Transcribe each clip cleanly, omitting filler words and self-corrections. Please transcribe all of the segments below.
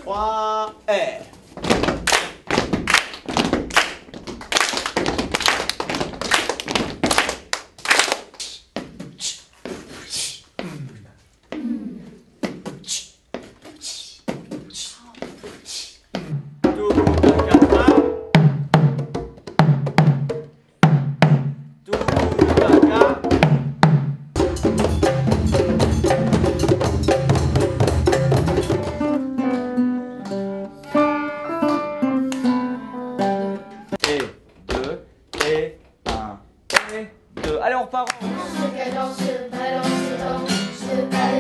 3 et... Allez, on repart. Danse, balance, danse,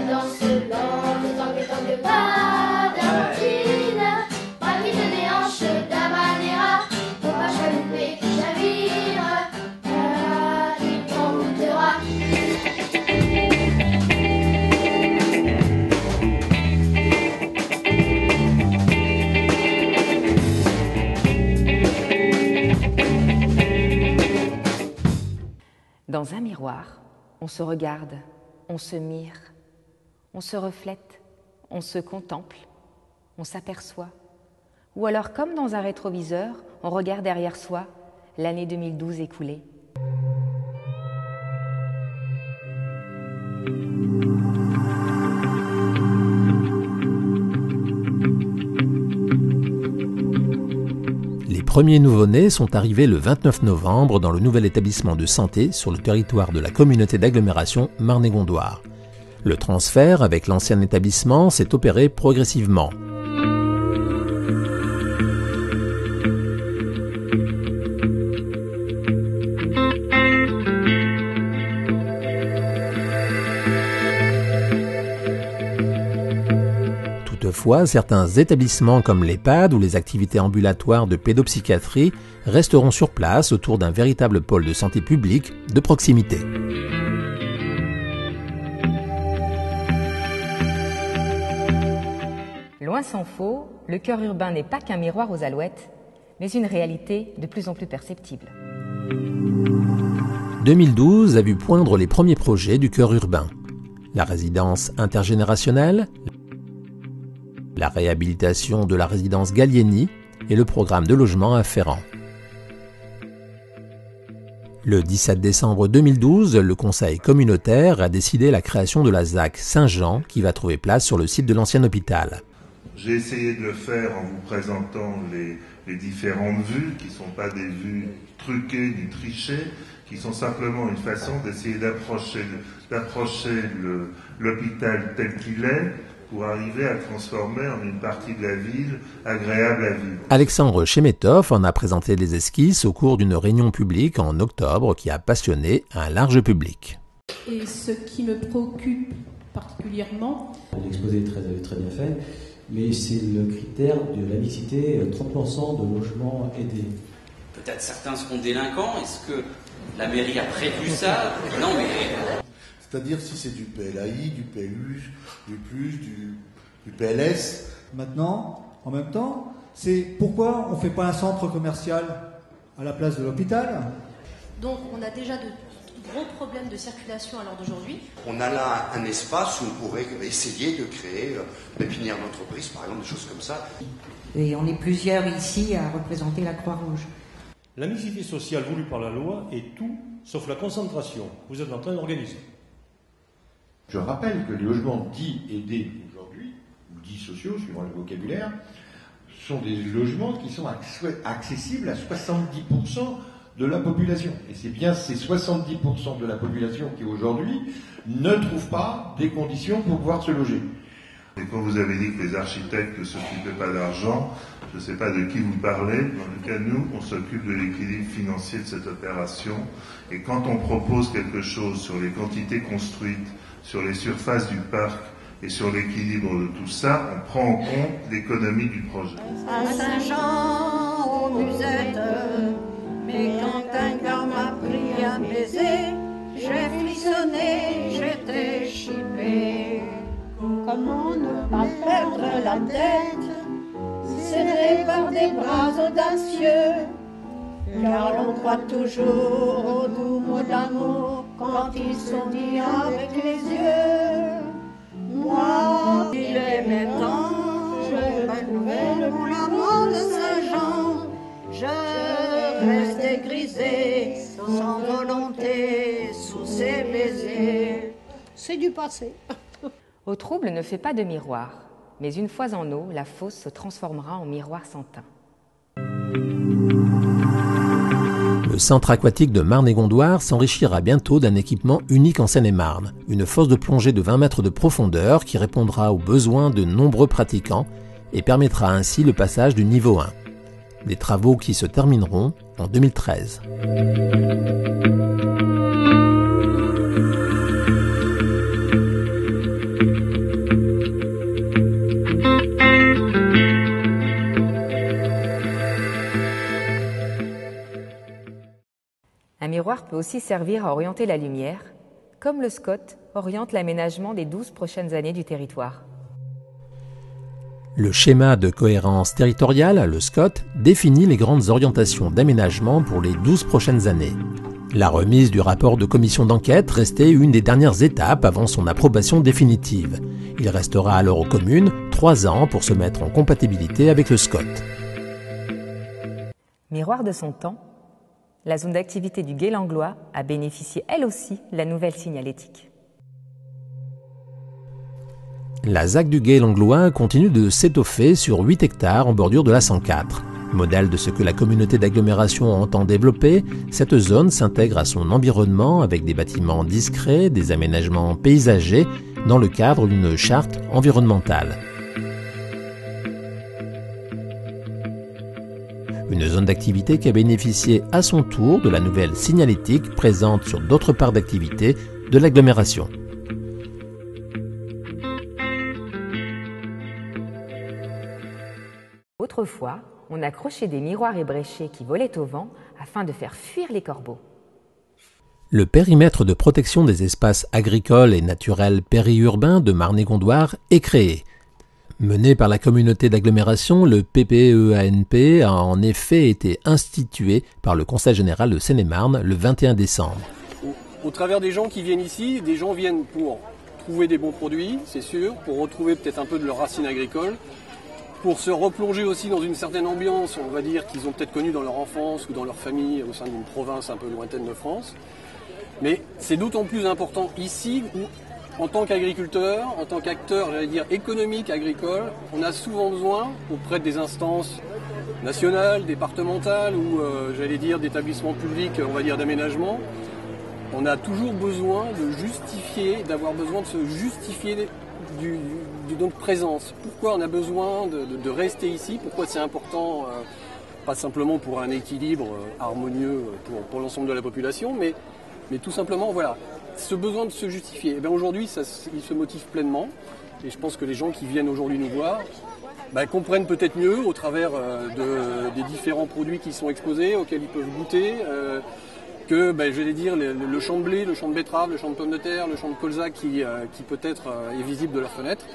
danse, lente, tangue, tangue, pas d'amantine, pas vite des hanches d'habanera, faut pas chalouper qui chavire, il t'en coûtera. Dans un miroir, on se regarde, on se mire, on se reflète, on se contemple, on s'aperçoit. Ou alors, comme dans un rétroviseur, on regarde derrière soi l'année 2012 écoulée. Les premiers nouveau-nés sont arrivés le 29 novembre dans le nouvel établissement de santé sur le territoire de la communauté d'agglomération Marne-et-Gondoire. Le transfert avec l'ancien établissement s'est opéré progressivement. Toutefois, certains établissements comme l'EHPAD ou les activités ambulatoires de pédopsychiatrie resteront sur place autour d'un véritable pôle de santé publique de proximité. Loin s'en faut, le cœur urbain n'est pas qu'un miroir aux alouettes, mais une réalité de plus en plus perceptible. 2012 a vu poindre les premiers projets du cœur urbain. La résidence intergénérationnelle, la réhabilitation de la résidence Gallieni et le programme de logement afférent. Le 17 décembre 2012, le conseil communautaire a décidé la création de la ZAC Saint-Jean qui va trouver place sur le site de l'ancien hôpital. J'ai essayé de le faire en vous présentant les différentes vues, qui ne sont pas des vues truquées ni trichées, qui sont simplement une façon d'essayer d'approcher l'hôpital tel qu'il est, pour arriver à transformer en une partie de la ville agréable à vivre. Alexandre Chemetov en a présenté des esquisses au cours d'une réunion publique en octobre qui a passionné un large public. Et ce qui me préoccupe particulièrement... L'exposé est très bien fait, mais c'est le critère de la mixité, 30% de logements aidés. Peut-être certains seront délinquants, est-ce que la mairie a prévu ça? Non mais... C'est-à-dire si c'est du PLAI, du PLU, du PLUS, du PLS. Maintenant, en même temps, c'est pourquoi on ne fait pas un centre commercial à la place de l'hôpital. Donc on a déjà de gros problèmes de circulation à l'heure d'aujourd'hui. On a là un espace où on pourrait essayer de créer des pépinières d'entreprise, par exemple, des choses comme ça. Et on est plusieurs ici à représenter la Croix-Rouge. La mixité sociale voulue par la loi est tout sauf la concentration. Vous êtes en train d'organiser. Je rappelle que les logements dits aidés aujourd'hui, ou dits sociaux, suivant le vocabulaire, sont des logements qui sont accessibles à 70% de la population. Et c'est bien ces 70% de la population qui aujourd'hui ne trouvent pas des conditions pour pouvoir se loger. Et quand vous avez dit que les architectes ne s'occupaient pas d'argent, je ne sais pas de qui vous parlez, mais en tout cas nous, on s'occupe de l'équilibre financier de cette opération. Et quand on propose quelque chose sur les quantités construites, sur les surfaces du parc et sur l'équilibre de tout ça, on prend en compte l'économie du projet. À Saint-Jean, aux musettes, mais quand un gars m'a pris un baiser, j'ai frissonné, j'étais chippé. Comment ne pas perdre la tête, serré par des bras audacieux, car l'on croit toujours aux doux mots d'amour quand ils sont dits avec les yeux. Moi, il est maintenant, je volonté sous ses baisers. C'est du passé. Au trouble ne fait pas de miroir, mais une fois en eau, la fosse se transformera en miroir sans teint. Le centre aquatique de Marne-et-Gondoire s'enrichira bientôt d'un équipement unique en Seine-et-Marne, une fosse de plongée de 20 mètres de profondeur qui répondra aux besoins de nombreux pratiquants et permettra ainsi le passage du niveau 1. Des travaux qui se termineront en 2013. Un miroir peut aussi servir à orienter la lumière, comme le SCOT oriente l'aménagement des 12 prochaines années du territoire. Le schéma de cohérence territoriale, le SCOT, définit les grandes orientations d'aménagement pour les 12 prochaines années. La remise du rapport de commission d'enquête restait une des dernières étapes avant son approbation définitive. Il restera alors aux communes 3 ans pour se mettre en compatibilité avec le SCOT. Miroir de son temps, la zone d'activité du Gué-Langlois a bénéficié elle aussi de la nouvelle signalétique. La ZAC du Gué-Langlois continue de s'étoffer sur 8 hectares en bordure de la 104. Modèle de ce que la communauté d'agglomération entend développer, cette zone s'intègre à son environnement avec des bâtiments discrets, des aménagements paysagers, dans le cadre d'une charte environnementale. Une zone d'activité qui a bénéficié à son tour de la nouvelle signalétique présente sur d'autres parts d'activité de l'agglomération. Autrefois, on accrochait des miroirs ébréchés qui volaient au vent afin de faire fuir les corbeaux. Le périmètre de protection des espaces agricoles et naturels périurbains de Marne-et-Gondoire est créé. Mené par la communauté d'agglomération, le PPEANP a en effet été institué par le Conseil général de Seine-et-Marne le 21 décembre. Au travers des gens qui viennent ici, des gens viennent pour trouver des bons produits, c'est sûr, pour retrouver peut-être un peu de leurs racines agricoles, pour se replonger aussi dans une certaine ambiance, on va dire, qu'ils ont peut-être connue dans leur enfance ou dans leur famille au sein d'une province un peu lointaine de France. Mais c'est d'autant plus important ici où, en tant qu'agriculteur, en tant qu'acteur, j'allais dire, économique, agricole, on a souvent besoin, auprès des instances nationales, départementales ou, j'allais dire, d'établissements publics, on va dire, d'aménagement, on a toujours besoin de justifier, d'avoir besoin de se justifier de notre présence. Pourquoi on a besoin de rester ici? Pourquoi c'est important, pas simplement pour un équilibre harmonieux pour l'ensemble de la population, mais tout simplement, voilà, ce besoin de se justifier. Et bien aujourd'hui, il se motive pleinement. Et je pense que les gens qui viennent aujourd'hui nous voir comprennent peut-être mieux au travers des différents produits qui sont exposés, auxquels ils peuvent goûter, que, je vais dire, le champ de blé, le champ de betterave, le champ de pommes de terre, le champ de colza qui peut-être est visible de leur fenêtre.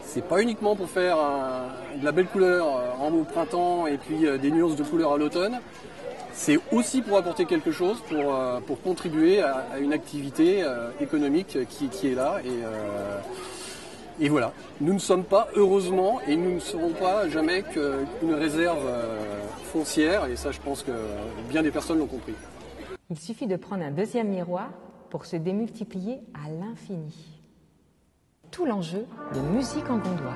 C'est pas uniquement pour faire de la belle couleur au printemps et puis des nuances de couleur à l'automne. C'est aussi pour apporter quelque chose, pour contribuer à une activité économique qui est là. Et voilà, nous ne sommes pas, heureusement, et nous ne serons pas jamais qu'une réserve foncière. Et ça, je pense que bien des personnes l'ont compris. Il suffit de prendre un deuxième miroir pour se démultiplier à l'infini. Tout l'enjeu de Musique en Gondoire.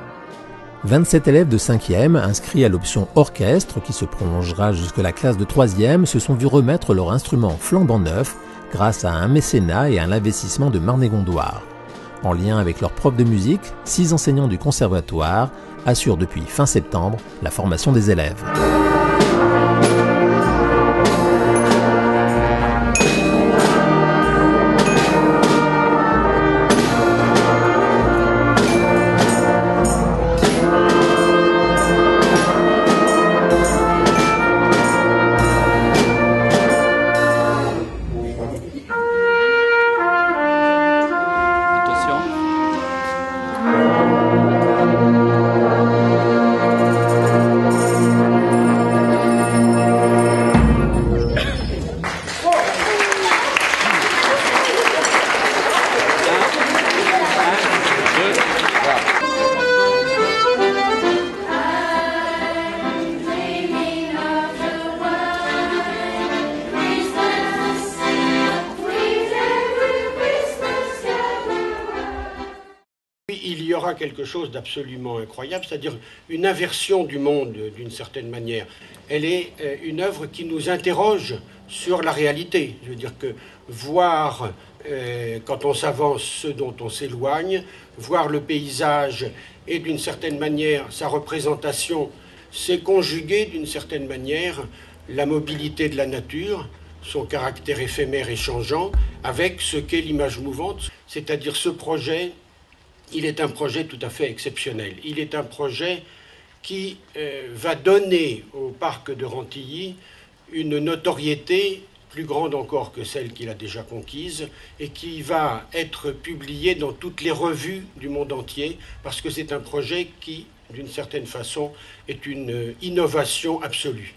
27 élèves de 5e, inscrits à l'option orchestre, qui se prolongera jusque la classe de 3e, se sont vus remettre leur instrument flambant neuf grâce à un mécénat et à l'investissement de Marne-et-Gondoire. En lien avec leur prof de musique, 6 enseignants du conservatoire assurent depuis fin septembre la formation des élèves. montrera quelque chose d'absolument incroyable, c'est-à-dire une inversion du monde d'une certaine manière. Elle est une œuvre qui nous interroge sur la réalité. Je veux dire que voir, quand on s'avance, ce dont on s'éloigne, voir le paysage et d'une certaine manière sa représentation, c'est conjuguer d'une certaine manière la mobilité de la nature, son caractère éphémère et changeant, avec ce qu'est l'image mouvante, c'est-à-dire ce projet. Il est un projet tout à fait exceptionnel. Il est un projet qui va donner au parc de Rantilly une notoriété plus grande encore que celle qu'il a déjà conquise et qui va être publié dans toutes les revues du monde entier parce que c'est un projet qui, d'une certaine façon, est une innovation absolue.